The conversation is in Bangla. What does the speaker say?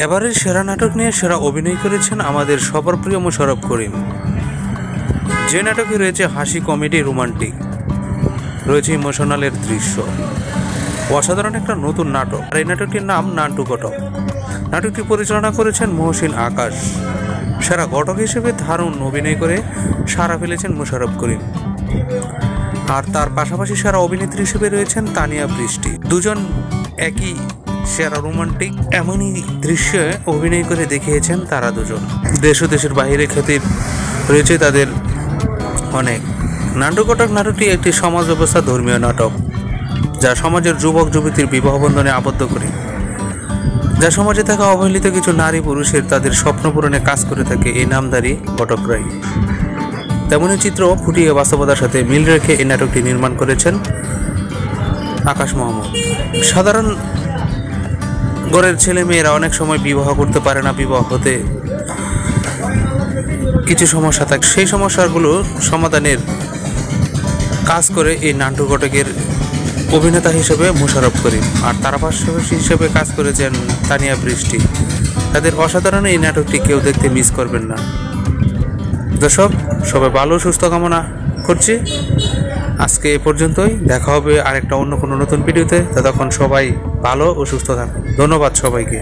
এবারের সেরা নাটক নিয়ে সেরা অভিনয় করেছেন আমাদের সবার প্রিয় মোশাররফ করিম। যে নাটকে রয়েছে হাসি, কমেডি, রোমান্টিক, রয়েছে ইমোশনালের দৃশ্য। অসাধারণ একটা নতুন নাটক, আর এই নাটকটির নাম নান্টু ঘটক। নাটকটি পরিচালনা করেছেন মহসিন আকাশ। সেরা ঘটক হিসেবে দারুণ অভিনয় করে সাড়া ফেলেছেন মোশাররফ করিম। আর তার পাশাপাশি সেরা অভিনেত্রী হিসেবে রয়েছেন তানিয়া বৃষ্টি। দুজন একই সেরা রোমান্টিক এমনই দৃশ্যে অভিনয় করে দেখিয়েছেন তারা দুজন। দেশ ও দেশের বাহিরে খ্যাতির রয়েছে তাদের অনেক। নান্টু ঘটক নাটকটি একটি সমাজ ব্যবস্থা ধর্মীয় নাটক, যা সমাজের যুবক যুবতীর বিবাহ বন্ধনে আবদ্ধ করে, যা সমাজে থাকা অবহেলিত কিছু নারী পুরুষের তাদের স্বপ্ন পূরণে কাজ করে থাকে এই নামধারী ঘটকরাই। তেমনই চিত্র ফুটিয়ে বাস্তবতার সাথে মিল রেখে এই নাটকটি নির্মাণ করেছেন আকাশ মাহমুদ। সাধারণ ঘরের ছেলে মেয়েরা অনেক সময় বিবাহ করতে পারে না, বিবাহ হতে কিছু সমস্যা থাকে, সেই সমস্যাগুলো সমাধানের কাজ করে এই নান্টু ঘটকের অভিনেতা হিসেবে মোশাররফ করিম। আর তার পাশাপাশি হিসেবে কাজ করেছেন তানিয়া বৃষ্টি। তাদের অসাধারণ এই নাটকটি কেউ দেখতে মিস করবেন না। দর্শক, সবাই ভালো সুস্থ কামনা করছি। আজকে এ পর্যন্তই, দেখা হবে আরেকটা অন্য কোনো নতুন ভিডিওতে। ততক্ষণ সবাই ভালো ও সুস্থ থাকুন। ধন্যবাদ সবাইকে।